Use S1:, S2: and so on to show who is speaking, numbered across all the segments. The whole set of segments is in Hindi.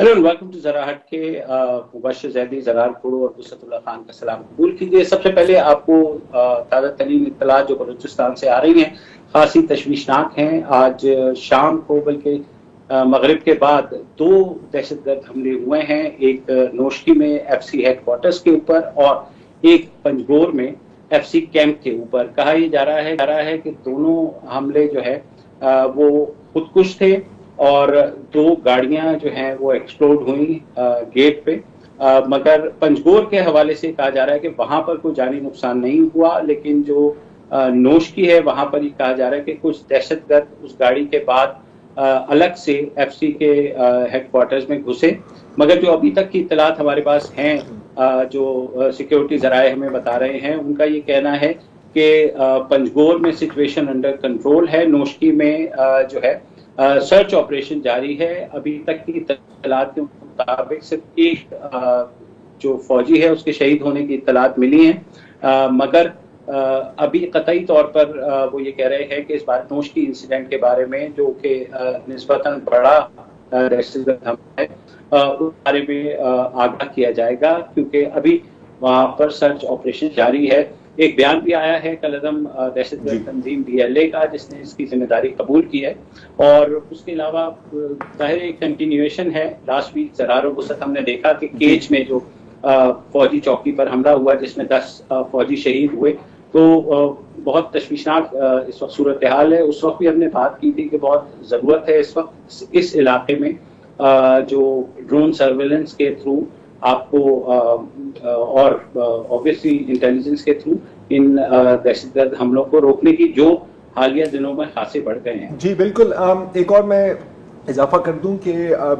S1: हेलो एंड वेलकम टू जरा हट के मुबश्शिर जैदी, जरार कुड़ू और बुसरतुल्लाह खान का सलाम कबूल कीजिए। सबसे पहले आपको ताज़ा तरीन इत्तला जो बलूचिस्तान से आ रही हैं खासी तशवीशनाक हैं। आज शाम को बल्कि मगरिब के बाद दो दहशतगर्द हमले हुए हैं, एक नोशकी में एफसी हेडक्वार्टर्स के ऊपर और एक पंजगोर में एफसी कैंप के ऊपर। कहा यह जा रहा है कि दोनों हमले जो है वो खुदकुश थे और दो गाड़ियां जो हैं वो एक्सप्लोड हुई गेट पे। मगर पंजगोर के हवाले से कहा जा रहा है कि वहां पर कोई जानी नुकसान नहीं हुआ, लेकिन जो नोशकी है वहां पर ही कहा जा रहा है कि कुछ दहशतगर्द उस गाड़ी के बाद अलग से एफसी के हेडक्वार्टर्स में घुसे। मगर जो अभी तक की इत्तलात हमारे पास हैं, जो सिक्योरिटी जराए हमें बता रहे हैं, उनका ये कहना है कि पंजगोर में सिचुएशन अंडर कंट्रोल है। नोशकी में जो है सर्च ऑपरेशन जारी है। अभी तक की इत्तलात के मुताबिक सिर्फ एक जो फौजी है उसके शहीद होने की इत्तलात मिली हैं, मगर अभी कतई तौर पर वो ये कह रहे हैं कि इस बार नोशकी इंसिडेंट के बारे में, जो कि निस्बतन बड़ा दहशतगर्द हमला है, उस बारे में आगाह किया जाएगा, क्योंकि अभी वहां पर सर्च ऑपरेशन जारी है। एक बयान भी आया है कलअदम दहशतगर्द तंजीम BLA का, जिसने इसकी जिम्मेदारी कबूल की है। और उसके अलावा जाहिर एक कंटिन्यूएशन है। लास्ट वीक जरार वसत हमने देखा कि केज में जो फौजी चौकी पर हमला हुआ जिसमें 10 फौजी शहीद हुए, तो बहुत तशवीशनाक इस वक्त सूरत हाल है। उस वक्त भी हमने बात की थी कि बहुत ज़रूरत है इस वक्त इस इलाके में जो ड्रोन सर्वेलेंस के थ्रू आपको और ऑब्वियसली इंटेलिजेंस के थ्रू इन दहशतगर्द हमलों को रोकने की, जो हालिया दिनों में खासे बढ़ गए हैं।
S2: जी बिल्कुल। एक और मैं इजाफा कर दूं कि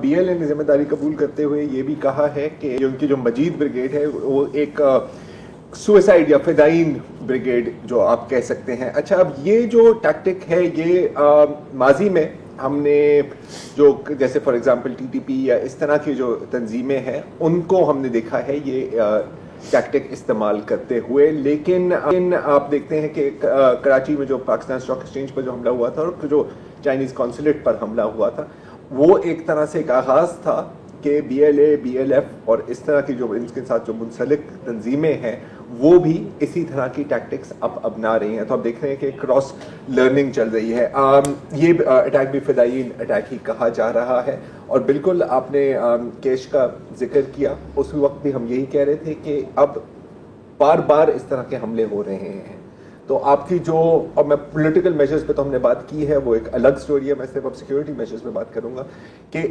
S2: BLA ने जिम्मेदारी कबूल करते हुए ये भी कहा है कि उनकी जो मजीद ब्रिगेड है वो एक सुसाइड या फिदाइन ब्रिगेड जो आप कह सकते हैं। अच्छा, अब ये जो टैक्टिक है ये माजी में हमने जो जैसे फॉर एग्जांपल TTP या इस तरह की जो तंजीमें हैं उनको हमने देखा है ये टैक्टिक इस्तेमाल करते हुए। लेकिन आप देखते हैं कि कराची में जो पाकिस्तान स्टॉक एक्सचेंज पर जो हमला हुआ था और जो चाइनीज कॉन्सुलेट पर हमला हुआ था, वो एक तरह से एक आगाज था कि BLA, BLF और इस तरह की जो इनके साथ जो मुंसलिक तंजीमें हैं वो भी इसी तरह की टैक्टिक्स अब अपना रही हैं। तो आप देख रहे हैं कि क्रॉस लर्निंग चल रही है। ये अटैक भी फिदायीन अटैक ही कहा जा रहा है। और बिल्कुल आपने केश का जिक्र किया, उस वक्त भी हम यही कह रहे थे कि अब बार बार इस तरह के हमले हो रहे हैं। तो आपकी जो, और मैं पॉलिटिकल मेजर्स पे तो हमने बात की है, वो एक अलग स्टोरी है। मैं सिर्फ अब सिक्योरिटी मेजर्स पे बात करूंगा कि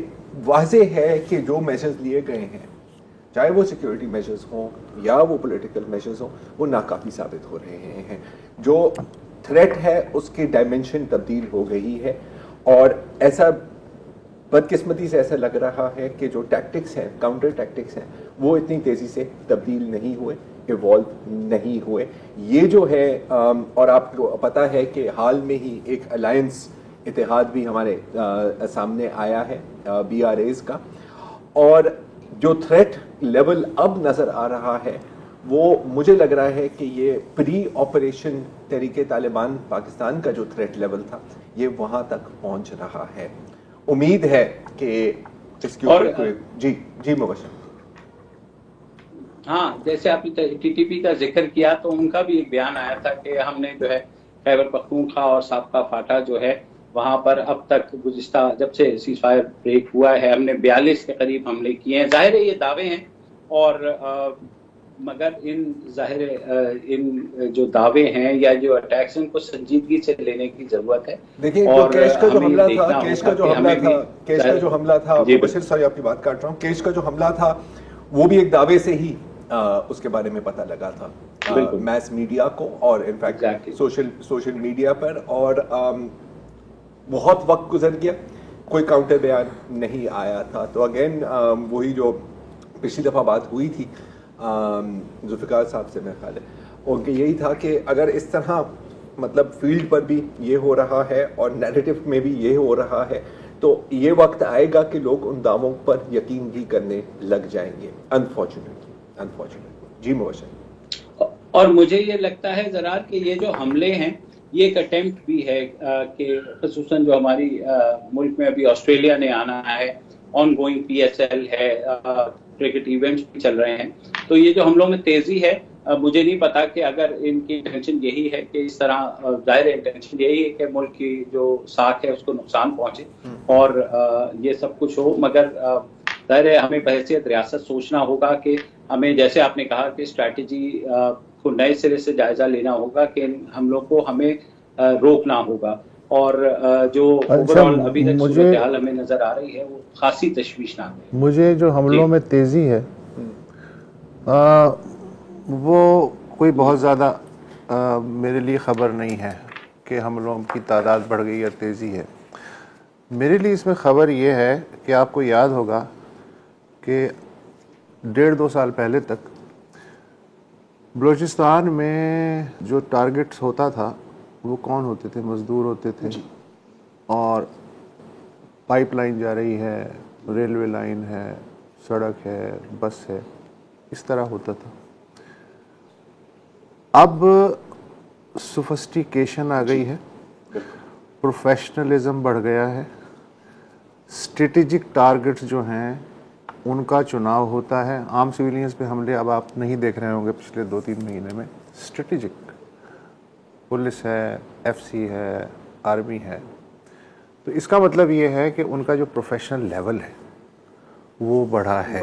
S2: वाज़ेह है कि जो मेजर्स लिए गए हैं, चाहे वो सिक्योरिटी मेजर्स हों या वो पॉलिटिकल मेजर्स हों, वो नाकाफी साबित हो रहे हैं। जो थ्रेट है उसकी डायमेंशन तब्दील हो गई है और ऐसा बदकिस्मती से ऐसा लग रहा है कि जो टैक्टिक्स हैं, काउंटर टैक्टिक्स हैं, वो इतनी तेज़ी से तब्दील नहीं हुए, इवॉल्व नहीं हुए। ये जो है और आपको पता है कि हाल में ही एक अलायंस इतिहाद भी हमारे सामने आया है BRAs का, और जो थ्रेट लेवल अब नज़र आ रहा है वो मुझे लग रहा है कि ये प्री ऑपरेशन तहरीके तालिबान पाकिस्तान का जो थ्रेट लेवल था ये वहाँ तक पहुँच रहा है। उम्मीद है कि इसके ऊपर जी मुबश्शिर।
S1: हाँ, जैसे आपने TTP का जिक्र किया तो उनका भी एक बयान आया था कि हमने जो है खैबर पख्तूनख्वा और साबका फाटा जो है वहां पर अब तक गुज़िश्ता जब से सीज़फायर ब्रेक हुआ है हमने 42 के करीब हमले किए हैं। जाहिर है ये दावे हैं और मगर इन जो दावे हैं या जो अटैक्स हैं उनको संजीदगी से लेने की जरूरत है।
S2: देखिए, और केश का जो हमला था, केश का जो हमला था, मुबश्शिर सॉरी आपकी बात काट रहा हूँ, केश का जो हमला था वो भी एक दावे से ही उसके बारे में पता लगा था मैस मीडिया को और इनफैक्ट सोशल मीडिया पर। और बहुत वक्त गुजर गया, कोई काउंटर बयान नहीं आया था। तो अगेन वही जो पिछली दफ़ा बात हुई थी जुल्फ़िकार साहब से, मेरे ख्याल है उनके यही था कि अगर इस तरह मतलब फील्ड पर भी ये हो रहा है और नैरेटिव में भी ये हो रहा है तो ये वक्त आएगा कि लोग उन दावों पर यकीन भी करने लग जाएंगे, अनफॉर्चुनेटली। जी मुबश्शिर।
S1: और मुझे ये लगता है जरा कि ये जो हमले हैं ये एक अटेम्प्ट भी है कि ख़ुसूसन जो हमारी मुल्क में अभी ऑस्ट्रेलिया ने आना है ऑन गोइंग PSL है, क्रिकेट इवेंट्स भी चल रहे हैं। तो ये जो हमलों में तेजी है, मुझे नहीं पता कि अगर इनकी इंटेंशन यही है कि इस तरह, जाहिर इंटेंशन यही है कि मुल्क की जो साख है उसको नुकसान पहुंचे और ये सब कुछ हो, मगर जाहिर है हमें बहैसियत रियासत सोचना होगा कि हमें, जैसे आपने कहा कि स्ट्रैटेजी को नए सिरे से जायजा लेना होगा कि हम लोग को हमें रोकना होगा। और जो ओवरऑल अभी तक सूरत हाल हमें नजर आ रही है वो खासी तशवीशनाक है।
S3: मुझे जो हमलों में तेजी है वो कोई बहुत ज़्यादा मेरे लिए ख़बर नहीं है कि हमलों की तादाद बढ़ गई या तेज़ी है। मेरे लिए इसमें ख़बर ये है कि आपको याद होगा कि 1.5-2 साल पहले तक बलूचिस्तान में जो टारगेट्स होता था वो कौन होते थे? मज़दूर होते थे। और पाइपलाइन जा रही है, रेलवे लाइन है, सड़क है, बस है, इस तरह होता था। अब सोफिस्टिकेशन आ गई है, प्रोफेशनलिज्म बढ़ गया है, स्ट्रेटेजिक टारगेट्स जो हैं उनका चुनाव होता है। आम सिविलियंस पे हमले अब आप नहीं देख रहे होंगे पिछले 2-3 महीने में। स्ट्रेटेजिक पुलिस है, FC है, आर्मी है। तो इसका मतलब ये है कि उनका जो प्रोफेशनल लेवल है वो बढ़ा है।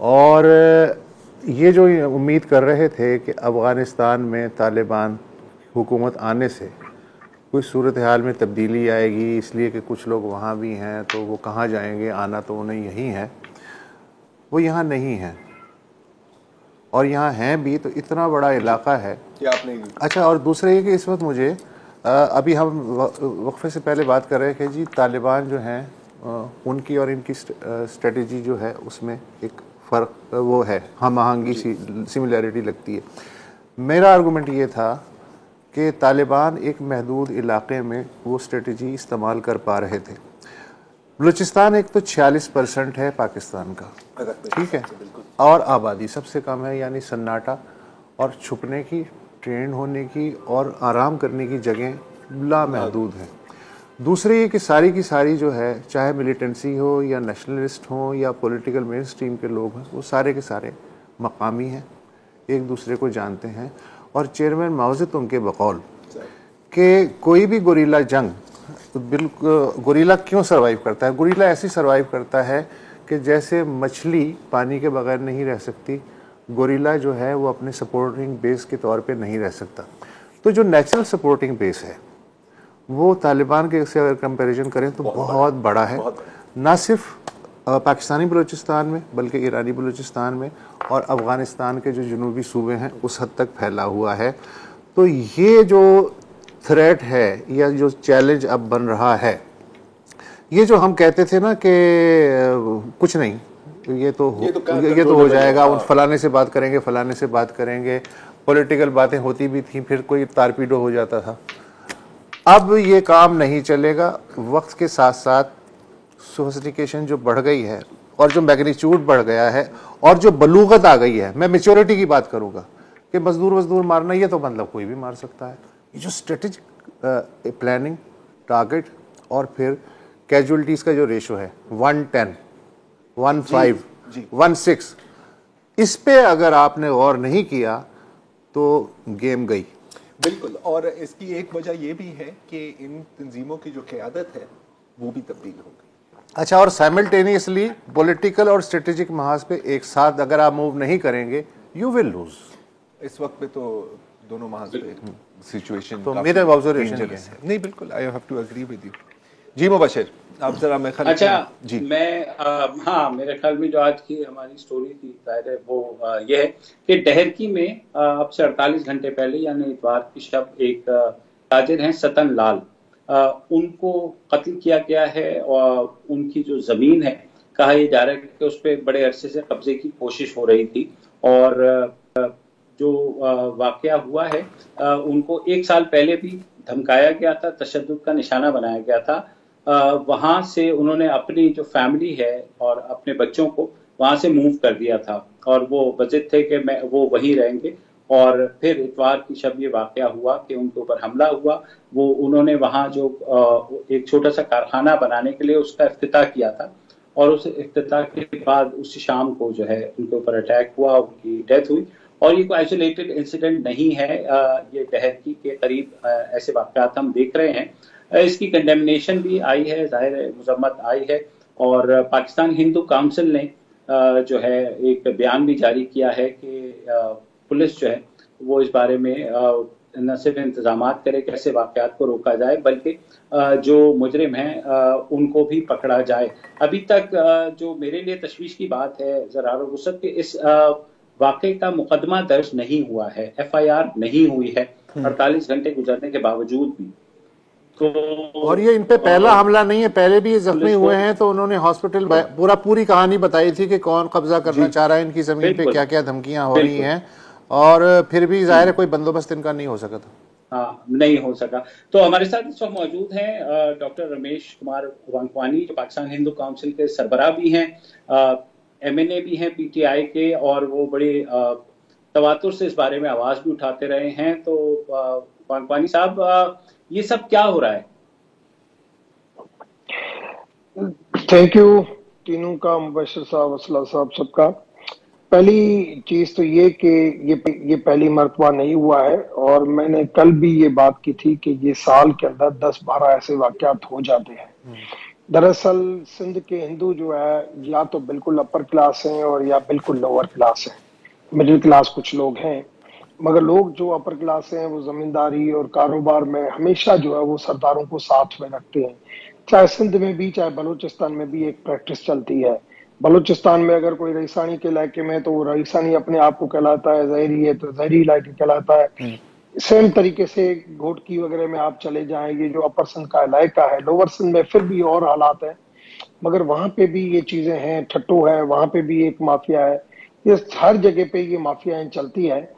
S3: और ये जो उम्मीद कर रहे थे कि अफ़गानिस्तान में तालिबान हुकूमत आने से कोई सूरत हाल में तब्दीली आएगी, इसलिए कि कुछ लोग वहाँ भी हैं तो वो कहाँ जाएंगे, आना तो उन्हें यहीं है, वो यहाँ नहीं है। और यहाँ हैं भी तो इतना बड़ा इलाका है कि आपने। अच्छा, और दूसरा ये कि इस वक्त मुझे अभी हम वक्फे से पहले बात कर रहे थे जी, तालिबान जो हैं उनकी और इनकी स्ट्रेटजी जो है उसमें एक फ़र्क वो है, हम आहंगी सिमिलैरिटी लगती है। मेरा आर्गूमेंट ये था कि तालिबान एक महदूद इलाके में वो स्ट्रेटजी इस्तेमाल कर पा रहे थे। बलूचिस्तान एक तो 46% है पाकिस्तान का, ठीक है, और आबादी सबसे कम है, यानी सन्नाटा और छुपने की, ट्रेन होने की और आराम करने की जगह लामहदूद है। दूसरी ये कि सारी की सारी जो है, चाहे मिलिटेंसी हो या नेशनलिस्ट हो या पॉलिटिकल मेन स्ट्रीम के लोग हैं, वो सारे के सारे मकामी हैं, एक दूसरे को जानते हैं। और चेयरमैन माओ ज़ेडुंग के बकौल कि कोई भी गोरिल्ला जंग, तो बिल्कुल गोरिल्ला क्यों सर्वाइव करता है? गोरिल्ला ऐसी सर्वाइव करता है कि जैसे मछली पानी के बगैर नहीं रह सकती, गोरिल्ला जो है वो अपने सपोर्टिंग बेस के तौर पे नहीं रह सकता। तो जो नेचुरल सपोर्टिंग बेस है वो तालिबान के से अगर कंपैरिजन करें तो बहुत बड़ा है, ना सिर्फ पाकिस्तानी बलूचिस्तान में बल्कि ईरानी बलूचिस्तान में और अफ़गानिस्तान के जो जनूबी सूबे हैं उस हद तक फैला हुआ है। तो ये जो थ्रेट है या जो चैलेंज अब बन रहा है, ये जो हम कहते थे ना कि कुछ नहीं, ये तो हो जाएगा, उन फलाने से बात करेंगे, फलाने से बात करेंगे, पॉलिटिकल बातें होती भी थी, फिर कोई तारपीडो हो जाता था। अब ये काम नहीं चलेगा। वक्त के साथ साथ सोफिस्टिकेशन जो बढ़ गई है और जो मैग्नीट्यूड बढ़ गया है और जो बलूगत आ गई है, मैं मेच्योरिटी की बात करूंगा कि मजदूर मारना, ये तो मतलब कोई भी मार सकता है। ये जो स्ट्रेटेजिक प्लानिंग, टारगेट और फिर कैजुअलिटीज का जो रेशो है 110, 15, 16, इस पे अगर आपने गौर नहीं किया तो गेम गई।
S2: बिल्कुल। और इसकी एक वजह यह भी है कि इन तंजीमों की जो क़यादत है वो भी तब्दील हो गई।
S3: अच्छा, और साइमल्टेनियसली पॉलिटिकल और स्ट्रेटेजिक महाज पे एक साथ अगर आप मूव नहीं करेंगे, यू विल लूज।
S2: इस वक्त पे तो दोनों महाज पे सिचुएशन
S3: तो मेरे ऑब्जर्वेशन है।
S2: नहीं, बिल्कुल, I have to agree with you. जी मुबशिर, आप जरा मैं ख्याल।
S1: अच्छा जी, मैं हाँ, मेरे ख्याल में जो आज की हमारी स्टोरी थी जाहिर है वो ये है कि डहरकी में अब से 48 घंटे पहले यानी इतवार की शब एक ताजिर हैं सतन लाल, उनको कत्ल किया गया है और उनकी जो जमीन है, कहा यह जा रहा है कि उस पर बड़े अरसे से कब्जे की कोशिश हो रही थी। और जो वाकया हुआ है, उनको 1 साल पहले भी धमकाया गया था, तशद्दुद का निशाना बनाया गया था। वहां से उन्होंने अपनी जो फैमिली है और अपने बच्चों को वहां से मूव कर दिया था और वो बजिद थे कि वो वहीं रहेंगे। और फिर इतवार की शब ये वाकया हुआ कि उनके ऊपर हमला हुआ। वो उन्होंने वहां जो एक छोटा सा कारखाना बनाने के लिए उसका इफ्तिताह किया था और उस इफ्तिताह के बाद उस शाम को जो है उनके ऊपर अटैक हुआ, उनकी डेथ हुई। और ये कोई आइसोलेटेड इंसिडेंट नहीं है, ये डहरकी के करीब ऐसे वाक़यात हम देख रहे हैं। इसकी कंडेमनेशन भी आई है, ज़ाहिर है मज़म्मत आई है, और पाकिस्तान हिंदू काउंसिल ने जो है एक बयान भी जारी किया है कि पुलिस जो है वो इस बारे में न सिर्फ इंतजाम करे कैसे वाक़यात को रोका जाए, बल्कि जो मुजरिम हैं उनको भी पकड़ा जाए। अभी तक जो मेरे लिए तशवीश की बात है ज़रार और वुसअत के, इस वाक़े का मुकदमा दर्ज नहीं हुआ है, FIR नहीं हुई है 48 घंटे गुजरने के बावजूद भी। तो
S3: और ये इन पे पहला हमला नहीं है, पहले भी ये जख्मी हुए हैं, तो उन्होंने हॉस्पिटल पूरी कहानी बताई थी कि कौन कब्जा करना चाह रहा है इनकी जमीन पे, क्या क्या धमकियां हो रही हैं, और फिर भी जाहिर है कोई बंदोबस्त इनका नहीं हो सका था।
S1: हाँ, नहीं हो सका। तो हमारे साथ इस वक्त मौजूद हैं डॉक्टर रमेश कुमार वांगवानी, जो पाकिस्तान हिंदू काउंसिल के सरबराह भी हैं, MNA भी हैं PTI के, और वो बड़े तवातुर से इस बारे में आवाज भी उठाते रहे हैं। तो वांगवानी साहब, ये सब क्या हो रहा है?
S4: थैंक यू तीनों का, मुबशर साहब, असला साहब, सबका। पहली चीज तो ये कि ये पहली मर्तबा नहीं हुआ है, और मैंने कल भी ये बात की थी कि ये साल के अंदर 10-12 ऐसे वाकयात हो जाते हैं। दरअसल सिंध के हिंदू जो है या तो बिल्कुल अपर क्लास हैं और या बिल्कुल लोअर क्लास हैं। मिडिल क्लास कुछ लोग हैं, मगर लोग जो अपर क्लास हैं वो जमींदारी और कारोबार में हमेशा जो है वो सरदारों को साथ में रखते हैं। चाहे सिंध में भी, चाहे बलूचिस्तान में भी एक प्रैक्टिस चलती है। बलूचिस्तान में अगर कोई रईसानी के इलाके में, तो वो रईसानी अपने आप को कहलाता है, ज़हरी है तो ज़हरी इलाके कहलाता है। सेम तरीके से घोटकी वगैरह में आप चले जाएंगे, जो अपर सिंध का इलाका है। लोअर सिंध में फिर भी और हालात है, मगर वहां पे भी ये चीजें हैं। ठट्टो है, वहां पे भी एक माफिया है। ये हर जगह पे ये माफियाएं चलती है,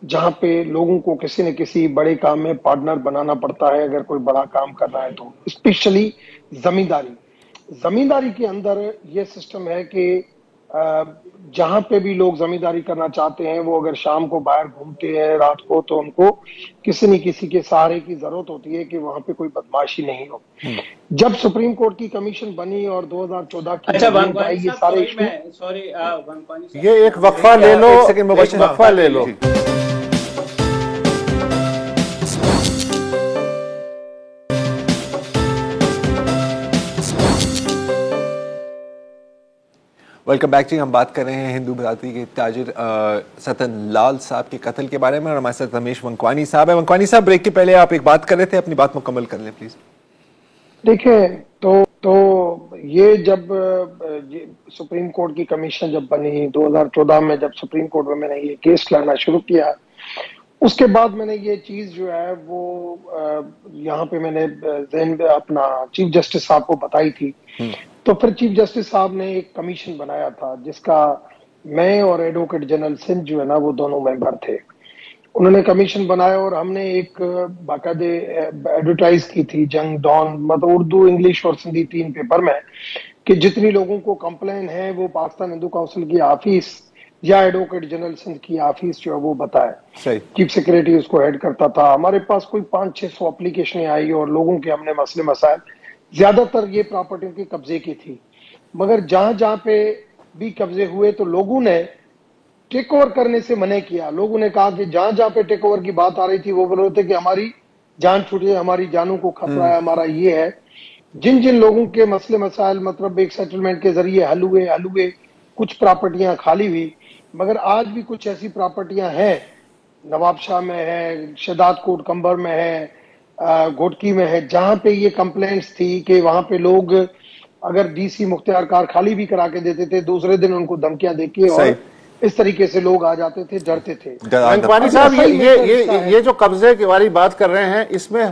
S4: जहां पे लोगों को किसी न किसी बड़े काम में पार्टनर बनाना पड़ता है अगर कोई बड़ा काम कर रहा है तो। स्पेशली जमींदारी के अंदर ये सिस्टम है कि जहां पे भी लोग जमींदारी करना चाहते हैं, वो अगर शाम को बाहर घूमते हैं रात को, तो उनको किसी न किसी के सहारे की जरूरत होती है कि वहां पे कोई बदमाशी नहीं हो। जब सुप्रीम कोर्ट की कमीशन बनी और 2014 की
S1: ये सारे
S3: ये एक वक्फा ले लो, वक्फा ले लो।
S2: वेलकम बैक जी। हम बात कर रहे हैं हिंदू बरादरी के ताजिर सतन लाल साहब के कत्ल के बारे में, और हमारे साथ रमेश वांगवानी साहब है। वांगवानी साहब, ब्रेक के पहले आप एक बात कर रहे थे, अपनी बात मुकम्मल कर लें प्लीज।
S4: देखिए, तो ये जब सुप्रीम कोर्ट की कमीशन जब बनी 2014 में, जब सुप्रीम कोर्ट में मैंने ये केस लाना शुरू किया, उसके बाद मैंने ये चीज जो है वो यहाँ पे मैंने अपना चीफ जस्टिस साहब को बताई थी। तो फिर चीफ जस्टिस साहब ने एक कमीशन बनाया था, जिसका मैं और एडवोकेट जनरल सिंध जो है ना, वो दोनों मेंबर थे। उन्होंने कमीशन बनाया और हमने एक बाकायदे एडवर्टाइज की थी जंग डॉन, मतलब उर्दू, इंग्लिश और सिंधी 3 पेपर में, कि जितनी लोगों को कंप्लेन है वो पाकिस्तान हिंदू काउंसिल की ऑफिस या एडवोकेट जनरल सिंध की ऑफिस जो है वो बताए। चीफ सेक्रेटरी उसको हेड करता था। हमारे पास कोई 500-600 एप्लीकेशनें आई और लोगों के हमने मसले मसाइल, ज्यादातर ये प्रॉपर्टियों के कब्जे की थी, मगर जहां जहां पे भी कब्जे हुए तो लोगों ने टेक ओवर करने से मना किया। लोगों ने कहा कि जहां जहां पे टेक ओवर की बात आ रही थी, वो बोल रहे थे कि हमारी जान छूट जाए, हमारी जानों को खतरा है, हमारा ये है। जिन जिन लोगों के मसले मसाइल मतलब एक सेटलमेंट के जरिए हल हुए, कुछ प्रॉपर्टियां खाली हुई, मगर आज भी कुछ ऐसी प्रॉपर्टियां हैं, नवाबशाह में है, शहदाद कोट कंबर में है, घोटकी में है, जहां पे ये कंप्लेंट्स थी कि वहां पे लोग अगर DC मुख्तियार कार खाली भी करा के देते थे, दूसरे दिन उनको धमकियां देके और इस तरीके से लोग आ जाते थे, डरते थे।
S3: वांगवानी साहब, ये जो कब्जे की वाली बात कर रहे हैं, इसमें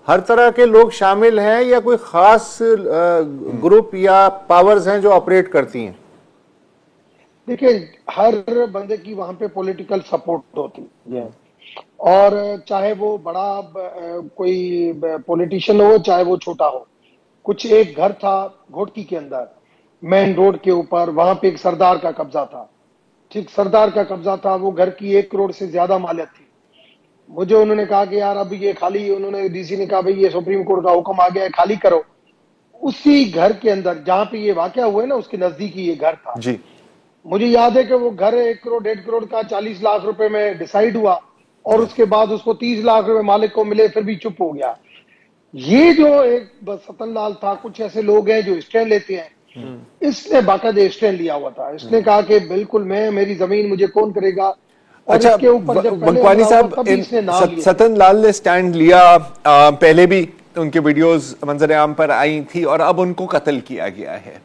S3: हर तरह के लोग शामिल हैं या कोई खास ग्रुप या पावर्स हैं जो ऑपरेट करती हैं?
S4: देखिए, हर बंदे की वहां पे पॉलिटिकल सपोर्ट होती है, और चाहे वो बड़ा कोई पॉलिटिशियन हो, चाहे वो छोटा हो। कुछ एक घर था घोटकी के अंदर, मेन रोड के ऊपर, वहां पे एक सरदार का कब्जा था। ठीक, सरदार का कब्जा था, वो घर की 1 करोड़ से ज्यादा मालियत थी। मुझे उन्होंने कहा कि यार अब ये खाली, उन्होंने DC ने कहा भाई ये सुप्रीम कोर्ट का हुक्म आ गया है, खाली करो। उसी घर के अंदर जहां पे ये वाकया हुआ है ना, उसके नजदीक ही ये घर था
S2: जी।
S4: मुझे याद है कि वो घर 1 करोड़ 1.5 करोड़ का 40 लाख रुपए में डिसाइड हुआ और उसके बाद उसको 30 लाख रुपए मालिक को मिले, फिर भी चुप हो गया। ये जो एक सतन लाल था, कुछ ऐसे लोग हैं जो स्टैंड लेते हैं, इसने बाकायदे स्टैंड लिया हुआ था। इसने कहा कि बिल्कुल मैं, मेरी जमीन मुझे कौन करेगा। और
S2: अच्छा,
S4: इसके ऊपर जब
S2: वंकवानी साहब, सतन लाल ने स्टैंड लिया, पहले भी उनके वीडियोस मंजर आम पर आई थी और अब उनको कत्ल किया गया है,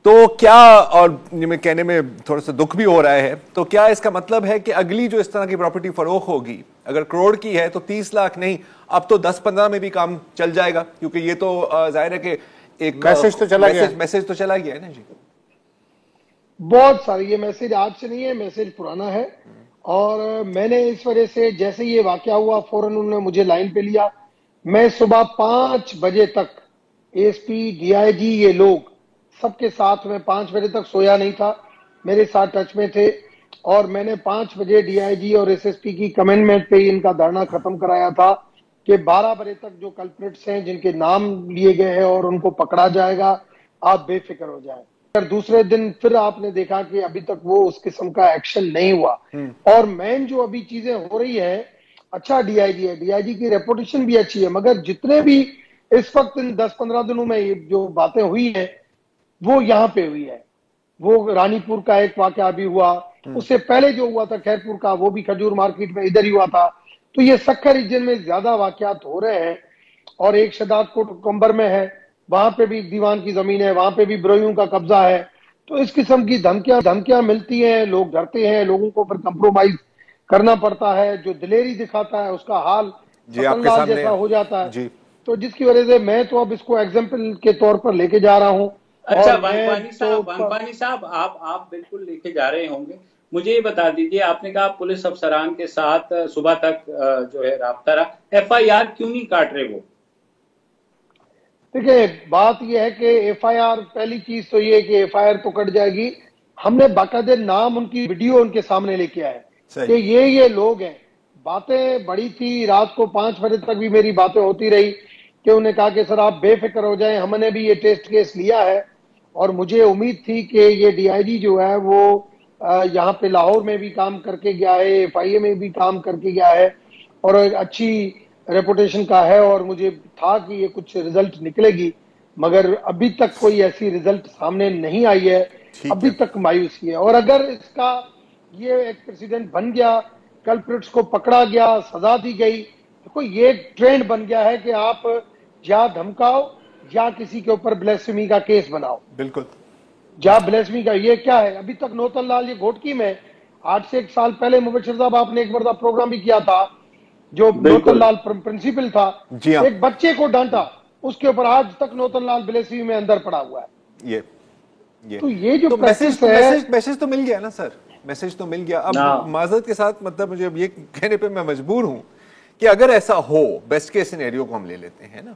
S2: तो क्या, और मैं कहने में थोड़ा सा दुख भी हो रहा है, तो क्या इसका मतलब है कि अगली जो इस तरह की प्रॉपर्टी फरोख्त होगी, अगर करोड़ की है तो 30 लाख नहीं, अब तो 10-15 में भी काम चल जाएगा, क्योंकि ये तो जाहिर है कि एक मैसेज तो चला गया है ना जी।
S4: बहुत सारे, ये मैसेज आज से नहीं है, मैसेज पुराना है। और मैंने इस वजह से, जैसे ये वाकया हुआ फौरन उन्होंने मुझे लाइन पे लिया। मैं सुबह 5 बजे तक एसपी, डीआईजी, ये लोग सबके साथ में 5 बजे तक सोया नहीं था, मेरे साथ टच में थे। और मैंने 5 बजे डीआईजी और एसएसपी की कमेंडमेंट पे इनका धरना खत्म कराया था कि 12 बजे तक जो कल्प्रिट्स हैं, जिनके नाम लिए गए हैं और उनको पकड़ा जाएगा, आप बेफिक्र हो जाए। फिर दूसरे दिन फिर आपने देखा कि अभी तक वो उस किस्म का एक्शन नहीं हुआ। और मेन जो अभी चीजें हो रही है, अच्छा डीआईजी है, डीआईजी की रेपुटेशन भी अच्छी है, मगर जितने भी इस वक्त इन 10-15 दिनों में जो बातें हुई हैं वो यहाँ पे हुई है। वो रानीपुर का एक वाकया भी हुआ, उससे पहले जो हुआ था खैरपुर का, वो भी खजूर मार्केट में इधर ही हुआ था। तो ये सक्खर रीजन में ज्यादा वाकयात हो रहे हैं। और एक शदाद कोट कंबर में है, वहां पे भी दीवान की जमीन है, वहां पे भी ब्रोइयों का कब्जा है। तो इस किस्म की धमकियां मिलती हैं, लोग डरते हैं, लोगों को फिर कंप्रोमाइज करना पड़ता है। जो दिलेरी दिखाता है उसका हाल सतन लाल जैसा हो जाता है। तो जिसकी वजह से मैं तो अब इसको एग्जाम्पल के तौर पर लेके जा रहा हूँ।
S1: अच्छा वंकवानी साहब, आप बिल्कुल लेके जा रहे होंगे। मुझे ये बता दीजिए, आपने कहा पुलिस अफसरान के साथ सुबह तक जो है राब्ता रहा, एफआईआर क्यों नहीं काट रहे वो?
S4: देखिए, बात यह है कि एफआईआर, पहली चीज तो ये है कि एफआईआर तो कट जाएगी। हमने बाकायदे नाम, उनकी वीडियो उनके सामने लेके आए कि ये लोग हैं। बातें बड़ी थी, रात को 5 बजे तक भी मेरी बातें होती रही कि उन्हें कहा कि सर आप बेफिक्र हो जाएं, हमने भी ये टेस्ट केस लिया है। और मुझे उम्मीद थी कि ये डीआईजी जो है वो यहाँ पे लाहौर में भी काम करके गया है, एफआईए में भी काम करके गया है और एक अच्छी रेपुटेशन का है, और मुझे था कि ये कुछ रिजल्ट निकलेगी, मगर अभी तक कोई ऐसी रिजल्ट सामने नहीं आई है। अभी तक मायूसी है। और अगर इसका ये एक प्रेसिडेंट बन गया, कल्प्रिट्स को पकड़ा गया, सजा दी गई, तो ये ट्रेंड बन गया है कि आप या धमकाओ या किसी के ऊपर ब्लेस्फेमी का केस बनाओ।
S2: बिल्कुल,
S4: या ब्लेस्फेमी का ये क्या है। अभी तक नौतन लाल ये घोटकी में 8 से 1 साल पहले मुबशर साहब आपने एक बार प्रोग्राम भी किया था, जो नौतन लाल प्रिंसिपल था, एक बच्चे को डांटा, उसके ऊपर आज तक नौतन लाल ब्लेस्फेमी में अंदर पड़ा हुआ है।
S2: तो ये जो मैसेज तो मिल गया ना सर, मैसेज तो मिल गया। अब माजरत के साथ, मतलब मुझे अब ये कहने पे मैं मजबूर हूं कि अगर ऐसा हो, बेस्ट केस सिनेरियो को हम ले लेते हैं ना,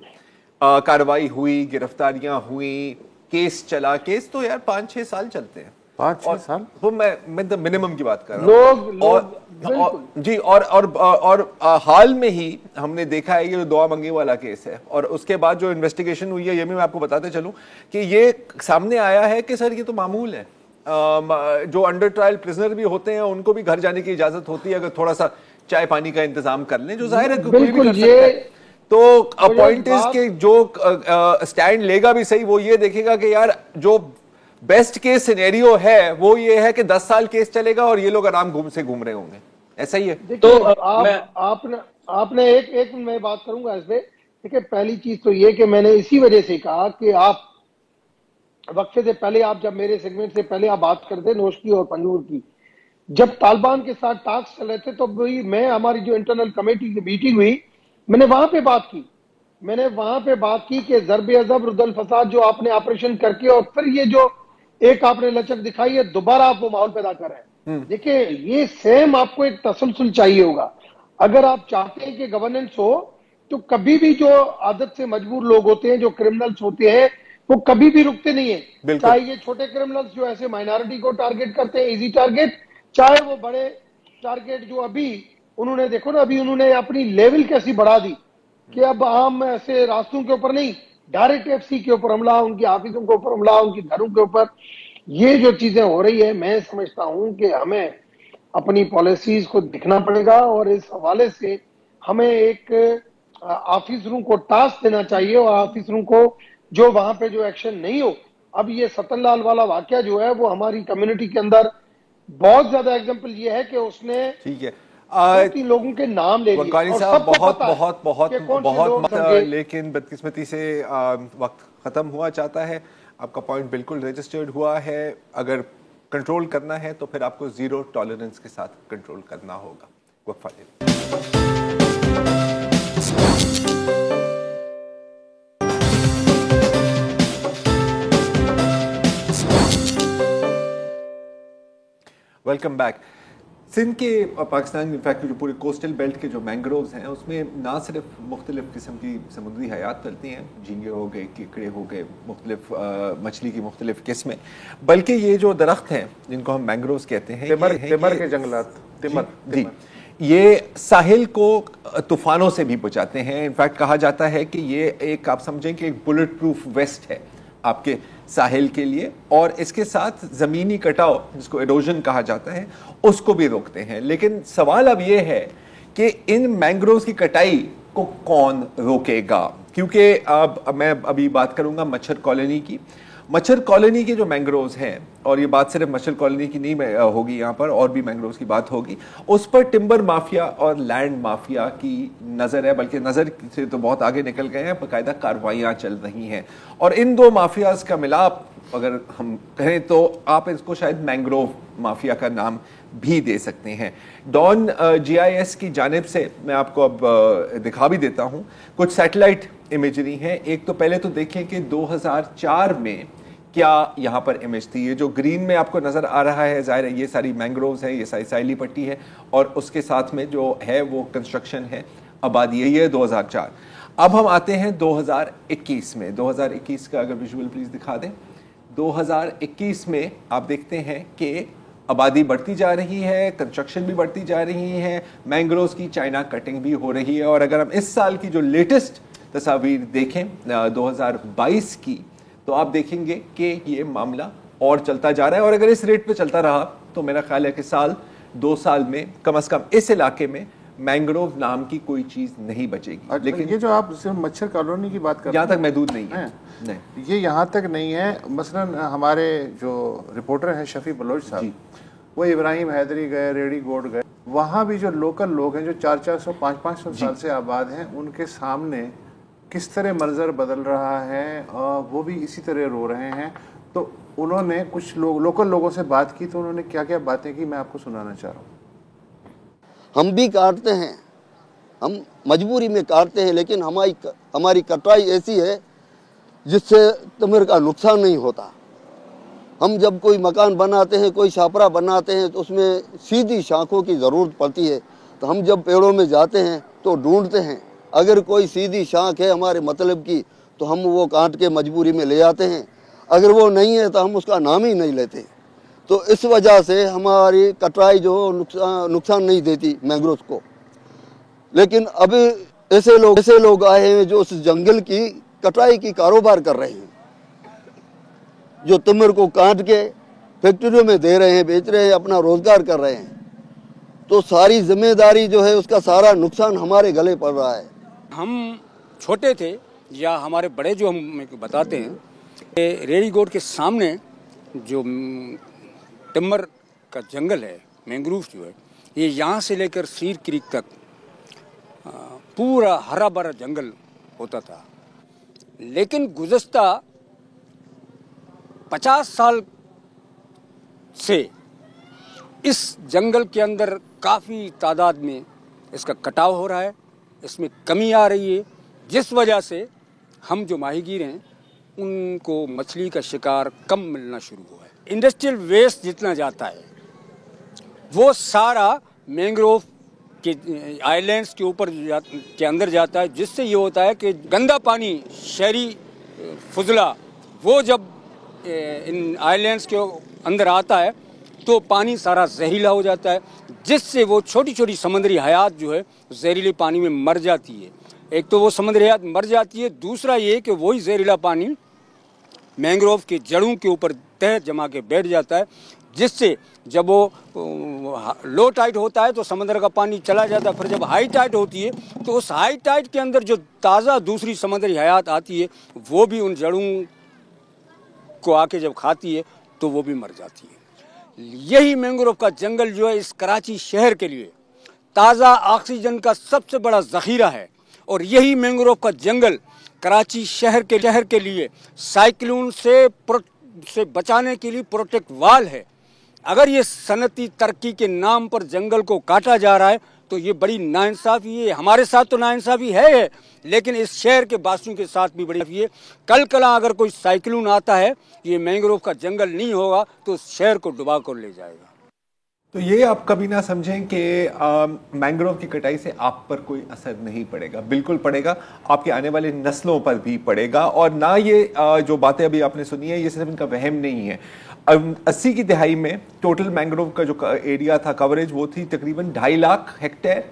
S2: कार्रवाई हुई, गिरफ्तारियां हुई, केस चला, केस तो यार 5-6 साल चलते हैं,
S3: 5-6 साल,
S2: वो मैं तो मिनिमम की बात कर रहा हूँ। जी, और हाल में ही हमने देखा है ये दुआ मंगी वाला केस है, और उसके बाद जो इन्वेस्टिगेशन हुई है, ये भी मैं आपको बताते चलूं कि ये सामने आया है कि सर ये तो मामूल है। जो अंडर ट्रायल प्रिजनर भी होते हैं उनको भी घर जाने की इजाजत होती है अगर थोड़ा सा चाय पानी का इंतजाम कर लें, जो जाहिर है कोई भी कर सकता है। तो पॉइंट इज कि जो स्टैंड लेगा भी सही, वो ये देखेगा कि यार जो बेस्ट केस सिनेरियो है वो ये है कि 10 साल केस चलेगा और ये लोग आराम घूम रहे होंगे, ऐसा ही है।
S4: तो आपने एक मैं बात करूंगा इस पे। देखिए, पहली चीज तो ये कि मैंने इसी वजह से कहा कि आप वक्फे से पहले, आप जब मेरे सेगमेंट से पहले आप बात करते नोश की और पंजूर की, जब तालिबान के साथ टास्क चल रहे थे तो मैं, हमारी जो इंटरनल कमेटी की मीटिंग हुई, मैंने वहां पे बात की कि ज़रबे अज़ब रुदल फसाद जो आपने ऑपरेशन करके और फिर ये जो एक आपने लचक दिखाई है, दोबारा आप वो माहौल पैदा कर रहे हैं। देखिए, ये सेम आपको एक तसलसल चाहिए होगा। अगर आप चाहते हैं कि गवर्नेंस हो, तो कभी भी जो आदत से मजबूर लोग होते हैं, जो क्रिमिनल्स होते हैं, वो कभी भी रुकते नहीं है। चाहे ये छोटे क्रिमिनल्स जो ऐसे माइनॉरिटी को टारगेट करते हैं, इजी टारगेट, चाहे वो बड़े टारगेट जो अभी उन्होंने, देखो ना, अभी उन्होंने अपनी लेवल कैसी बढ़ा दी कि अब आम ऐसे रास्तों के ऊपर नहीं, डायरेक्ट एफसी के ऊपर हमला, उनकी ऑफिसों के ऊपर हमला, उनके घरों के ऊपर, ये जो चीजें हो रही है, मैं समझता हूं कि हमें अपनी पॉलिसीज को दिखना पड़ेगा और इस हवाले से हमें एक ऑफिसरों को टास्क देना चाहिए और ऑफिसरों को जो वहां पे जो एक्शन नहीं हो। अब ये सतनलाल वाला वाकया जो है वो हमारी कम्युनिटी के अंदर बहुत ज्यादा एग्जांपल ये है कि उसने
S2: ठीक है
S4: 2-3 लोगों के नाम ले लिए
S2: वकाली
S4: और
S2: साहब,
S4: सबको
S2: बहुत
S4: पता है
S2: बहुत बहुत
S4: कि कौन से
S2: बहुत
S4: लोग होंगे।
S2: लेकिन बदकिस्मती से वक्त खत्म हुआ चाहता है। आपका पॉइंट बिल्कुल रजिस्टर्ड हुआ है। अगर कंट्रोल करना है तो फिर आपको जीरो टॉलरेंस के साथ कंट्रोल करना होगा। वक्फा ले। Welcome back. सिंध के पाकिस्तान इनफैक्ट जो पूरे कोस्टल बेल्ट के जो मैंग्रोव्स हैं उसमें ना सिर्फ मुख्तलिफ किस्म की समुद्री हयात चलती हैं, झींगे हो गए, केकड़े हो गए, मुख्तलिफ मछली की मुख्तलिफ किस्में, बल्कि ये जो दरख्त हैं जिनको हम मैंग्रोव्स कहते हैं,
S3: तिमर के जंगलात,
S2: जी, ये साहिल को तूफानों से भी बचाते हैं। इनफैक्ट कहा जाता है कि ये एक, आप समझें कि एक बुलेट प्रूफ वेस्ट है आपके साहिल के लिए, और इसके साथ ज़मीनी कटाव जिसको एरोजन कहा जाता है उसको भी रोकते हैं। लेकिन सवाल अब ये है कि इन मैंग्रोव्स की कटाई को कौन रोकेगा, क्योंकि अब मैं अभी बात करूंगा मच्छर कॉलोनी की। मच्छर कॉलोनी के जो मैंग्रोव्स हैं, और ये बात सिर्फ मच्छर कॉलोनी की नहीं होगी, यहाँ पर और भी मैंग्रोव्स की बात होगी, उस पर टिम्बर माफिया और लैंड माफिया की नज़र है, बल्कि नज़र से तो बहुत आगे निकल गए हैं, बाकायदा कार्रवाइयाँ चल रही हैं। और इन दो माफियाज का मिलाप अगर हम कहें तो आप इसको शायद मैंग्रोव माफिया का नाम भी दे सकते हैं। डॉन GIS की जानिब से मैं आपको अब दिखा भी देता हूं कुछ सैटेलाइट इमेजरी हैं। एक तो पहले तो देखें कि 2004 में क्या यहाँ पर इमेज थी। ये जो ग्रीन में आपको नज़र आ रहा है, ज़ाहिर है ये सारी मैंग्रोव्स है, ये सारी साइली पट्टी है, और उसके साथ में जो है वो कंस्ट्रक्शन है, आबादी यही है 2004। अब हम आते हैं 2021 में। 2021 का अगर विजुअल प्लीज़ दिखा दें। 2021 में आप देखते हैं कि आबादी बढ़ती जा रही है, कंस्ट्रक्शन भी बढ़ती जा रही है, मैंग्रोव्स की चाइना कटिंग भी हो रही है। और अगर हम इस साल की जो लेटेस्ट तस्वीर देखें 2022 की, तो आप देखेंगे कि ये मामला और चलता जा रहा है। और अगर इस रेट पे चलता रहा तो मेरा ख्याल है कि साल 2 साल में कम से कम इस इलाके में मैंग्रोव नाम की कोई चीज नहीं बचेगी।
S3: लेकिन ये जो आप सिर्फ मच्छर कॉलोनी की बात कर रहे हैं,
S2: यहाँ तक महदूद नहीं है,
S3: नहीं, ये यहाँ तक नहीं है। मसलन हमारे जो रिपोर्टर हैं शफी बलोच साहब, वो इब्राहिम हैदरी गए, रेडी गोड गए, वहाँ भी जो लोकल लोग हैं जो 400-400, 500-500 साल से आबाद हैं, उनके सामने किस तरह मंजर बदल रहा है, वो भी इसी तरह रो रहे हैं। तो उन्होंने कुछ लोग लोकल लोगों से बात की, तो उन्होंने क्या क्या बातें की मैं आपको सुनाना चाह रहा हूँ।
S5: हम भी काटते हैं, हम मजबूरी में काटते हैं, लेकिन हमारी कटाई ऐसी है जिससे तमिर का नुकसान नहीं होता। हम जब कोई मकान बनाते हैं, कोई छापरा बनाते हैं, तो उसमें सीधी शाखों की ज़रूरत पड़ती है। तो हम जब पेड़ों में जाते हैं तो ढूंढते हैं, अगर कोई सीधी शाख है हमारे मतलब की तो हम वो काट के मजबूरी में ले आते हैं, अगर वो नहीं है तो हम उसका नाम ही नहीं लेते। तो इस वजह से हमारी कटाई जो नुकसान नहीं देती मैंग्रोव को। लेकिन अब ऐसे लोग आए हैं जो उस जंगल की कटाई की कारोबार कर रहे हैं, जो तिमर को काट के फैक्ट्रियों में दे रहे हैं, बेच रहे हैं, अपना रोजगार कर रहे हैं। तो सारी जिम्मेदारी जो है उसका सारा नुकसान हमारे गले पड़ रहा है।
S6: हम छोटे थे या हमारे बड़े जो हम बताते हैं, रेडी गोड के सामने जो टिम्बर का जंगल है, मैंग्रोव जो है, ये यहाँ से लेकर सीर क्रीक तक पूरा हरा भरा जंगल होता था। लेकिन गुज़श्ता 50 साल से इस जंगल के अंदर काफ़ी तादाद में इसका कटाव हो रहा है, इसमें कमी आ रही है, जिस वजह से हम जो माहीगीर हैं उनको मछली का शिकार कम मिलना शुरू हुआ है। इंडस्ट्रियल वेस्ट जितना जाता है वो सारा मैंग्रोव के आइलैंड्स के ऊपर के अंदर जाता है, जिससे ये होता है कि गंदा पानी, शहरी फुजला, वो जब इन आइलैंड्स के अंदर आता है तो पानी सारा जहरीला हो जाता है, जिससे वो छोटी छोटी समुद्री हयात जो है जहरीले पानी में मर जाती है। एक तो वो समुद्री हयात मर जाती है, दूसरा ये कि वही जहरीला पानी मैंग्रोव के जड़ों के ऊपर तह जमा के बैठ जाता है, जिससे जब वो लो टाइड होता है तो समुद्र का पानी चला जाता है, फिर जब हाई टाइड होती है तो उस हाई टाइड के अंदर जो ताज़ा दूसरी समुद्री हयात आती है वो भी उन जड़ों को आके जब खाती है तो वो भी मर जाती है। यही मैंग्रोव का जंगल जो है इस कराची शहर के लिए ताज़ा ऑक्सीजन का सबसे बड़ा ज़ख़ीरा है, और यही मैंग्रोव का जंगल कराची शहर के लिए साइक्लोन से बचाने के लिए प्रोटेक्ट वाल है। अगर ये सनती तरक्की के नाम पर जंगल को काटा जा रहा है तो ये बड़ी नाइंसाफ़ी है। हमारे साथ तो नाइंसाफ़ी है, लेकिन इस शहर के बासियों के साथ भी बड़ी है। कल अगर कोई साइक्लोन आता है, ये मैंग्रोव का जंगल नहीं होगा तो उस शहर को डुबा कर ले जाएगा।
S2: तो ये आप कभी ना समझें कि मैंग्रोव की कटाई से आप पर कोई असर नहीं पड़ेगा, बिल्कुल पड़ेगा, आपके आने वाले नस्लों पर भी पड़ेगा। और ना ये जो बातें अभी आपने सुनी है ये सिर्फ इनका वहम नहीं है। 80 की दहाई में टोटल मैंग्रोव का जो एरिया था, कवरेज, वो थी तकरीबन 2.5 लाख हेक्टेयर।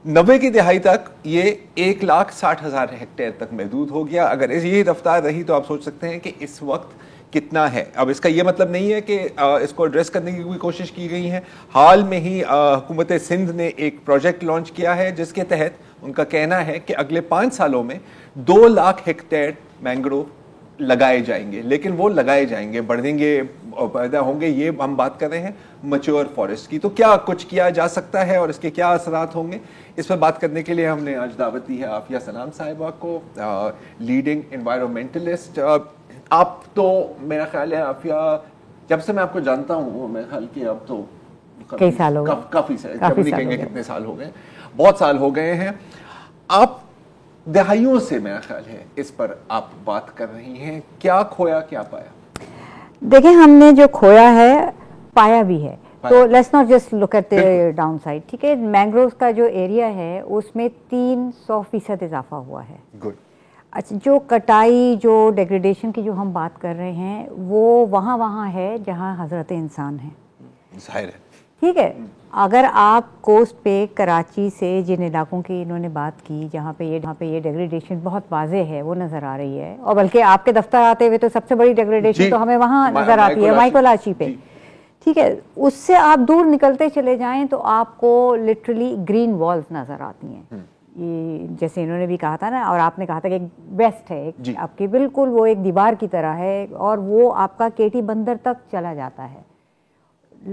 S2: 90 की दहाई तक ये 1,60,000 हेक्टेयर तक महदूद हो गया। अगर यही रफ्तार रही तो आप सोच सकते हैं कि इस वक्त कितना है। अब इसका ये मतलब नहीं है कि इसको एड्रेस करने की कोई कोशिश की गई है। हाल में ही हुकूमत सिंध ने एक प्रोजेक्ट लॉन्च किया है जिसके तहत उनका कहना है कि अगले 5 सालों में 2 लाख हेक्टेयर मैंग्रोव लगाए जाएंगे, लेकिन वो लगाए जाएंगे, बढ़ेंगे और पैदा होंगे। ये हम बात कर रहे हैं मैच्योर फॉरेस्ट की। तो क्या कुछ किया जा सकता है और इसके क्या असरात होंगे, इस पर बात करने के लिए हमने आज दावत दी है आफिया सनाम साहिबा को, लीडिंग एनवायरमेंटलिस्ट। आप तो मेरा ख्याल है आफिया, जब से मैं आपको जानता हूँ, मेरा ख्याल कि अब तो
S7: कई साल हो गए,
S2: काफी साल, जब नहीं कहेंगे कितने साल हो गए, बहुत साल हो गए हैं। आप दहाइयों से मेरा ख्याल है इस पर आप बात कर रही हैं। क्या खोया, क्या पाया?
S7: देखिए, हमने जो खोया है पाया भी है, तो let's not just look at the down side. ठीक है, मैंग्रोव्स का जो एरिया है उसमें 300% इजाफा हुआ है।
S2: गुड।
S7: अच्छा, जो कटाई, जो डेग्रेडेशन की जो हम बात कर रहे हैं, वो वहाँ है जहाँ हजरत इंसान है।
S2: जाहिर है।
S7: ठीक है, अगर आप कोस्ट पे कराची से जिन इलाकों की इन्होंने बात की जहाँ पे ये डेग्रेडेशन बहुत वाज़ेह है, वो नज़र आ रही है। और बल्कि आपके दफ्तर आते हुए तो सबसे बड़ी डेग्रेडेशन तो हमें वहाँ नज़र आती है, माइकोलाची पे। ठीक है, उससे आप दूर निकलते चले जाएं तो आपको लिटरली ग्रीन वॉल्स नज़र आती हैं। ये जैसे इन्होंने भी कहा था ना, और आपने कहा था कि एक वेस्ट है, एक आपकी बिल्कुल वो एक दीवार की तरह है, और वो आपका केटी बंदर तक चला जाता है।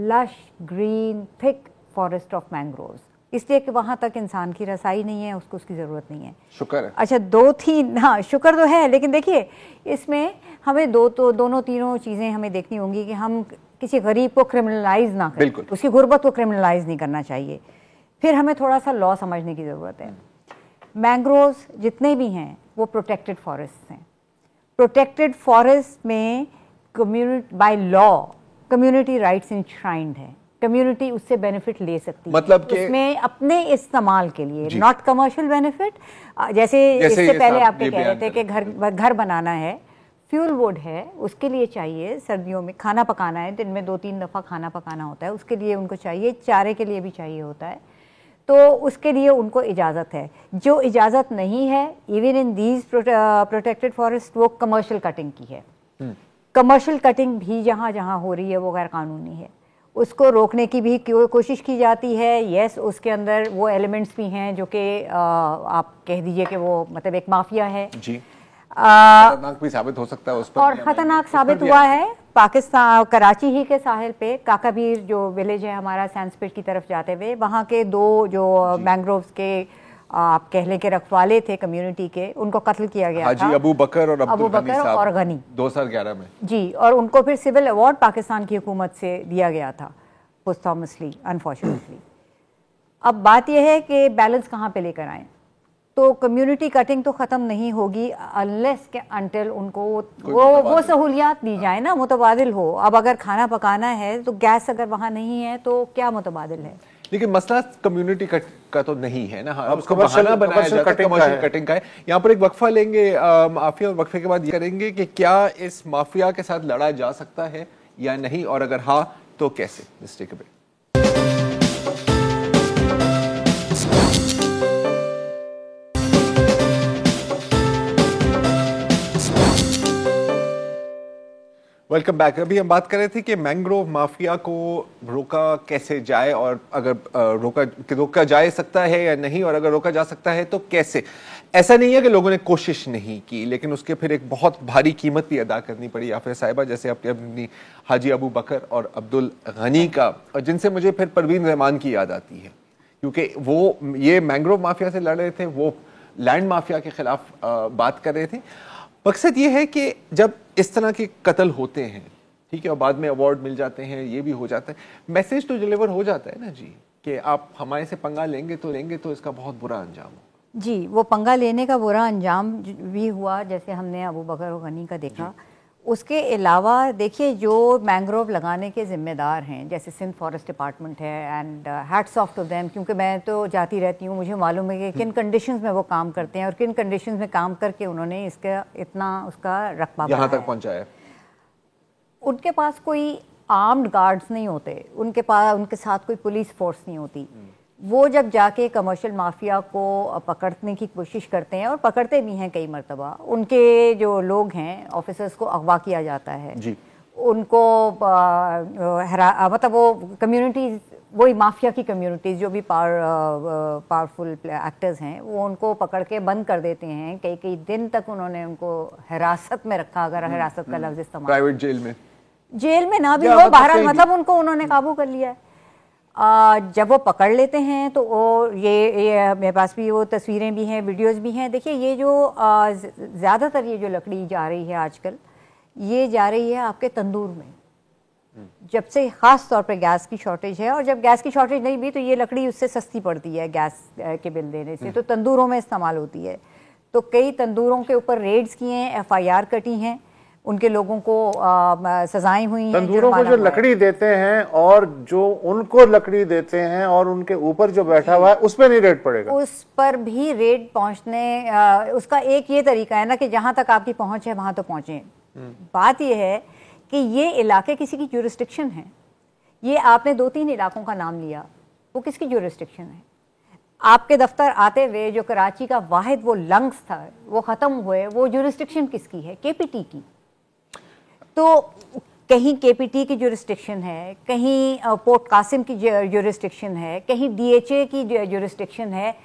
S7: Lush green thick forest of mangroves, इसलिए कि वहाँ तक इंसान की रसाई नहीं है, उसको उसकी ज़रूरत नहीं है।
S2: शुक्र है।
S7: अच्छा, 2-3, हाँ शुक्र तो है, लेकिन देखिए इसमें हमें दोनों तीनों चीज़ें हमें देखनी होंगी कि हम किसी गरीब को क्रिमिनलाइज ना करें, उसकी गुर्बत को क्रिमिनलाइज नहीं करना चाहिए। फिर हमें थोड़ा सा लॉ समझने की ज़रूरत है। मैंग्रोव्स जितने भी हैं वो प्रोटेक्टेड फॉरेस्ट हैं। प्रोटेक्टेड फॉरेस्ट में community by law community rights enshrined है, कम्युनिटी उससे बेनिफिट ले सकती है, मतलब उसमें अपने इस्तेमाल के लिए, नॉट कमर्शियल बेनिफिट। जैसे इससे पहले आपके कह रहे थे कि घर बनाना है, फ्यूल वुड है, उसके लिए चाहिए, सर्दियों में खाना पकाना है, दिन में 2-3 दफ़ा खाना पकाना होता है, उसके लिए उनको चाहिए, चारे के लिए भी चाहिए होता है, तो उसके लिए उनको इजाज़त है। जो इजाज़त नहीं है even in these protected forest, वो कमर्शियल कटिंग की है। कमर्शियल कटिंग भी जहाँ जहाँ हो रही है वो गैर कानूनी है, उसको रोकने की भी कोशिश की जाती है। यस, उसके अंदर वो एलिमेंट्स भी हैं जो कि आप कह दीजिए कि वो मतलब एक माफिया है जी,
S2: खतरनाक भी साबित हो सकता है उस पर,
S7: और खतरनाक साबित हुआ है। पाकिस्तान कराची ही के साहिल पे काकाबीर जो विलेज है हमारा सैंडस्पिट की तरफ जाते हुए, वहाँ के 2 जो मैंग्रोव्स के आप कह लें कि रखवाले थे कम्युनिटी के, उनको कत्ल किया गया था।
S2: अबू बकर
S7: और गनी
S2: 2011 में
S7: जी, और उनको फिर सिविल अवार्ड पाकिस्तान की हुकूमत से दिया गया था पोस्टॉमसली, अनफॉर्चुनेटली। अब बात यह है कि बैलेंस कहाँ पे लेकर आए। तो कम्युनिटी कटिंग तो ख़त्म नहीं होगी अनलेस के अंटिल उनको वो सहूलियात दी जाए ना, मुतबादिल हो। अब अगर खाना पकाना है तो गैस अगर वहाँ नहीं है तो क्या मुतबादिल है।
S2: लेकिन मसला कम्युनिटी का तो नहीं है ना, उसको बहाना बनाया जाता है, कमर्शियल कटिंग का है। यहाँ पर एक वक्फा लेंगे आफिया, और वक्फे के बाद ये करेंगे कि क्या इस माफिया के साथ लड़ा जा सकता है या नहीं, और अगर हाँ तो कैसे। Let's take a break. Welcome back. अभी हम बात कर रहे थे कि मैंग्रोव माफिया को रोका कैसे जाए, और अगर रोका जा सकता है या नहीं, और अगर रोका जा सकता है तो कैसे। ऐसा नहीं है कि लोगों ने कोशिश नहीं की, लेकिन उसके फिर एक बहुत भारी कीमत भी अदा करनी पड़ी। आफिया साहिबा जैसे अपनी हाजी अबू बकर और अब्दुल गनी का, और जिनसे मुझे फिर परवीन रहमान की याद आती है, क्योंकि वो ये मैंग्रोव माफिया से लड़ रहे थे, वो लैंड माफिया के खिलाफ बात कर रहे थे। मकसद ये है कि जब इस तरह के कत्ल होते हैं, ठीक है, और बाद में अवार्ड मिल जाते हैं, ये भी हो जाता है, मैसेज तो डिलीवर हो जाता है ना जी, कि आप हमारे से पंगा लेंगे तो इसका बहुत बुरा अंजाम हो।
S7: जी, वो पंगा लेने का बुरा अंजाम भी हुआ, जैसे हमने अबू बकर और गनी का देखा। उसके अलावा देखिए, जो मैंग्रोव लगाने के जिम्मेदार हैं, जैसे सिंध फॉरेस्ट डिपार्टमेंट है, and hats off to them, क्योंकि मैं तो जाती रहती हूँ, मुझे मालूम है कि किन कंडीशंस में वो काम करते हैं और किन कंडीशंस में काम करके उन्होंने इसका इतना उसका रकबा
S2: यहाँ तक पहुँचाया।
S7: उनके पास कोई आर्म्ड गार्ड्स नहीं होते, उनके साथ कोई पुलिस फोर्स नहीं होती। वो जब जाके कमर्शियल माफिया को पकड़ने की कोशिश करते हैं, और पकड़ते भी हैं कई मरतबा, उनके जो लोग हैं ऑफिसर्स को अगवा किया जाता है जी। उनको मतलब वो कम्युनिटीज़, वही माफिया की कम्युनिटीज़ जो भी पावरफुल एक्टर्स हैं, वो उनको पकड़ के बंद कर देते हैं। कई दिन तक उन्होंने उनको हिरासत में रखा, अगर हिरासत का लफ्ज़ इस्तेमाल,
S2: प्राइवेट जेल में ना भी
S7: हो, बहरहाल मतलब उनको उन्होंने काबू कर लिया है। जब वो पकड़ लेते हैं तो वो ये मेरे पास भी वो तस्वीरें भी हैं, वीडियोस भी हैं। देखिए, ये जो ज़्यादातर ये जो लकड़ी जा रही है आजकल, ये जा रही है आपके तंदूर में, जब से ख़ास तौर पे गैस की शॉर्टेज है, और जब गैस की शॉर्टेज नहीं भी तो ये लकड़ी उससे सस्ती पड़ती है गैस के बिल देने से, तो तंदूरों में इस्तेमाल होती है। तो कई तंदूरों के ऊपर रेड्स किए हैं, FIR कटी हैं, उनके लोगों को सजाएं हुई हैं।
S3: तंदूरों को जो लकड़ी देते हैं और जो उनको लकड़ी देते हैं और उनके ऊपर जो बैठा हुआ है, उस पर नहीं रेड पड़ेगा?
S7: उस पर भी रेड पहुंचने, उसका एक ये तरीका है ना कि जहां तक आपकी पहुंच है वहां तो पहुंचे। बात यह है कि ये इलाके किसी की ज्यूरिस्डिक्शन है। ये आपने 2-3 इलाकों का नाम लिया, वो किसकी ज्यूरिस्डिक्शन है? आपके दफ्तर आते हुए जो कराची का वाहिद वो लंग्स था, वो ख़त्म हुए, वो ज्यूरिस्डिक्शन किसकी है? KPT की। तो कहीं KPT की ज्यूरिस्डिक्शन है, कहीं पोर्ट कासिम की ज्यूरिस्डिक्शन है, कहीं DHA की ज्यूरिस्डिक्शन है।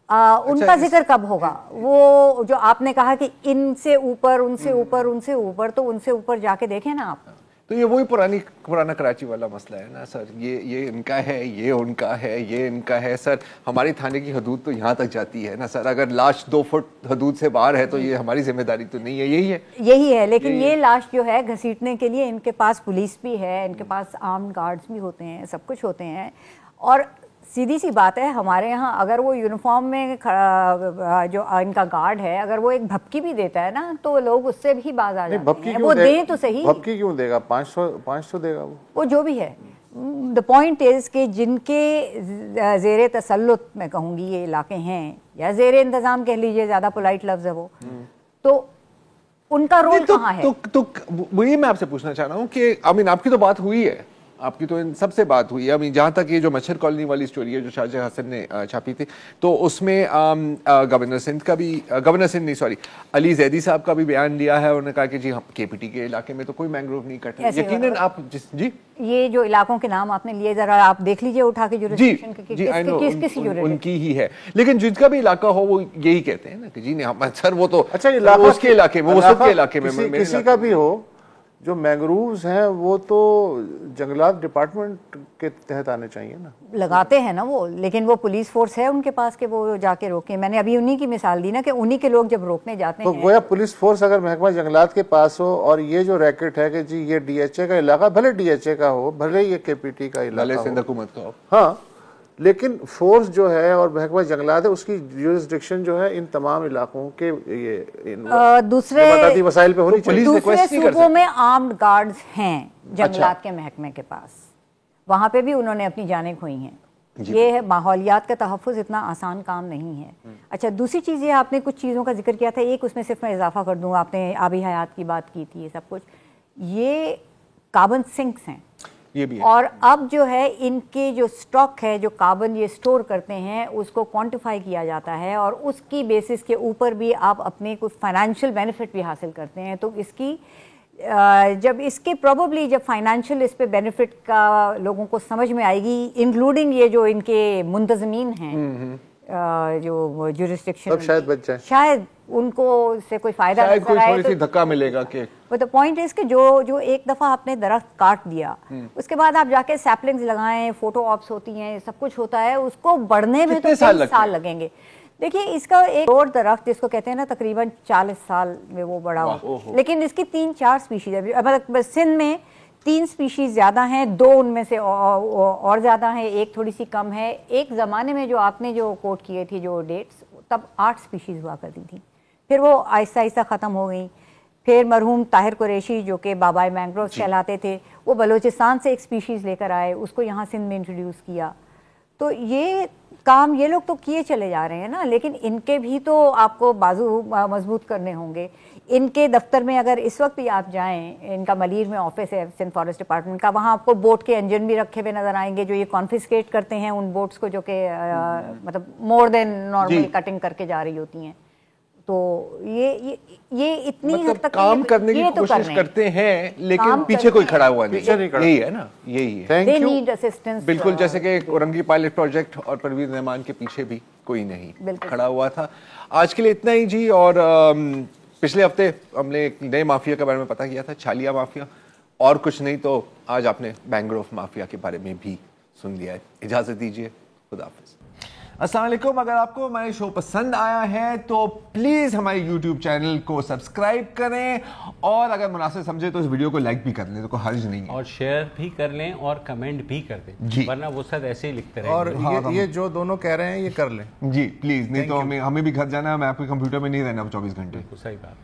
S7: उनका जिक्र कब होगा? वो जो आपने कहा कि इनसे ऊपर, उनसे ऊपर, उनसे ऊपर, तो उनसे ऊपर जाके देखें ना आप।
S2: तो ये वही पुराना कराची वाला मसला है ना सर। ये इनका है, ये उनका है, ये इनका है सर। हमारी थाने की हदूद तो यहाँ तक जाती है ना सर। अगर लाश 2 फुट हदूद से बाहर है तो ये हमारी जिम्मेदारी तो नहीं है। यही है। लेकिन ये लाश जो है घसीटने के लिए इनके पास पुलिस भी है, इनके पास आर्म्ड गार्ड्स भी होते हैं, सब कुछ होते हैं। और सीधी सी बात है, हमारे यहाँ अगर वो यूनिफॉर्म में खड़ा जो इनका गार्ड है, अगर वो एक भपकी भी देता है ना, तो लोग उससे भी बाज आ जाते हैं। वो दें तो सही।
S3: भपकी क्यों देगा? 500 देगा वो जो
S7: भी है। द पॉइंट इज कि जिनके जेर तसल्लुत मैं कहूँगी ये इलाके हैं, या जेर इंतजाम कह लीजिए, ज़्यादा पोलाइट लफ्ज़ है वो, तो उनका रोल कहाँ है?
S2: तो वही मैं आपसे पूछना चाह रहा हूँ कि आपकी तो बात हुई है, आपकी तो इन सबसे बात हुई है। जहाँ तक ये जो मच्छर कॉलोनी वाली स्टोरी है जो शाहजहां हसन ने छापी थी, तो उसमें गवर्नर सिंध नहीं, सॉरी, अली जैदी साहब का भी बयान लिया है। उन्होंने कहा कि जी हम KPT के इलाके में तो कोई मैंग्रोव नहीं कट रहे। यकीनन आप जी
S7: ये जो इलाकों के नाम आपने लिए, जरा आप देख लीजिए उठा के ज्यूरिस्डिक्शन
S2: उनकी ही है। लेकिन जिसका भी इलाका हो वो यही कहते हैं ना कि जी नहीं सर वो तो
S3: अच्छा
S2: उसके इलाके में, वो सबके इलाके में,
S3: किसी का भी हो, जो मैंग्रोव्स हैं वो तो जंगलात डिपार्टमेंट के तहत आने चाहिए ना।
S7: लगाते हैं ना वो, लेकिन वो पुलिस फोर्स है उनके पास के वो जाके रोके। मैंने अभी उन्हीं की मिसाल दी ना कि उन्हीं के लोग जब रोकने जाते हैं,
S3: तो गोया पुलिस फोर्स अगर महकमा जंगलात के पास हो, और ये जो रैकेट है कि जी ये DHA का इलाका, भले DHA का हो, भले ये KPT का इलाका
S2: सिंध हुकूमत का हो,
S3: हाँ, लेकिन फोर्स जो है और महकमा जंगलात है उसकी ज्यूरिस्डिक्शन जो है इन तमाम इलाकों के ये
S7: दूसरे
S3: वसाइल पे होनी चाहिए।
S7: दूसरे सूबों में आर्म्ड गार्ड्स हैं जंगलात के महकमे के पास, वहां पे भी उन्होंने अपनी जानें खोई हैं। ये माहौलियात का तहफ़्फ़ुज़ इतना आसान काम नहीं है। अच्छा, दूसरी चीज़ ये, आपने कुछ चीज़ों का जिक्र किया था, एक उसमें सिर्फ मैं इजाफा कर दूँ, आपने आबी हयात की बात की थी, ये सब कुछ, ये कार्बन सिंक्स हैं।
S2: ये भी है।
S7: और अब जो है इनके जो स्टॉक है, जो कार्बन ये स्टोर करते हैं, उसको क्वांटिफाई किया जाता है, और उसकी बेसिस के ऊपर भी आप अपने कुछ फाइनेंशियल बेनिफिट भी हासिल करते हैं। तो इसकी जब इसके प्रोबेबली जब फाइनेंशियल इस पे बेनिफिट का लोगों को समझ में आएगी, इंक्लूडिंग ये जो इनके मुंतजमीन हैं जो जुरिस्डिक्शन,
S3: शायद बच जाए,
S7: शायद उनको से कोई फायदा नजर आए,
S2: थोड़ी सी धक्का मिलेगा कि
S7: वो तो पॉइंट इज कि जो एक दफा आपने दरख्त काट दिया उसके बाद आप जाके सैपलिंग्स लगाएं, फोटो ऑप्स होती हैं, सब कुछ होता है, उसको बढ़ने में तो 3 साल लगेंगे। देखिए इसका एक और दरख्त जिसको कहते हैं ना तकरीबन 40 साल में वो बड़ा हो, लेकिन इसकी 3-4 स्पीशीज है, मतलब सिंध में 3 स्पीशीज ज्यादा हैं, 2 उनमें से और ज्यादा हैं, एक थोड़ी सी कम है। एक जमाने में जो आपने जो कोट किए थी जो डेट्स, तब 8 स्पीशीज हुआ करती थी, फिर वो आहिस्ता आहिस्ता ख़त्म हो गई। फिर मरहूम ताहिर कुरैशी जो कि बाबाए मैंग्रोव कहलाते थे, वो बलूचिस्तान से एक स्पीशीज़ लेकर आए, उसको यहाँ सिंध में इंट्रोड्यूस किया। तो ये काम ये लोग तो किए चले जा रहे हैं ना, लेकिन इनके भी तो आपको बाजू मजबूत करने होंगे। इनके दफ्तर में अगर इस वक्त भी आप जाएं, इनका मलीर में ऑफिस है सिंध फॉरेस्ट डिपार्टमेंट का, वहाँ आपको बोट के इंजन भी रखे हुए नजर आएंगे जो ये कॉन्फिस्केट करते हैं उन बोट्स को जो कि मतलब मोर देन नॉर्मल कटिंग करके जा रही होती हैं। तो ये इतनी हद तक
S2: काम करने की कोशिश करते हैं, लेकिन पीछे कोई खड़ा हुआ नहीं, यही है ना, यही है।
S7: They need assistance,
S2: बिल्कुल, जैसे कि औरंगी पायलट प्रोजेक्ट और परवीन रहमान के पीछे भी कोई नहीं खड़ा हुआ था। आज के लिए इतना ही जी। और पिछले हफ्ते हमने एक नए माफिया के बारे में पता किया था, छालिया माफिया, और कुछ नहीं तो आज आपने मैंग्रोव माफिया के बारे में भी सुन लिया है। इजाजत दीजिए, खुदा हाफिज। अस्सलाम वालेकुम। अगर आपको हमारे शो पसंद आया है तो प्लीज़ हमारे YouTube चैनल को सब्सक्राइब करें, और अगर मुनासिब समझे तो इस वीडियो को लाइक भी कर लें, तो कोई हर्ज नहीं है,
S8: और शेयर भी कर लें और कमेंट भी कर दें, वरना वो सब ऐसे ही लिखते रहेंगे।
S3: और ये जो दोनों कह रहे हैं ये कर लें
S2: जी प्लीज़, नहीं तो हमें भी घर जाना है, मैं आपके कंप्यूटर में नहीं रहना 24 घंटे।
S8: सही बात।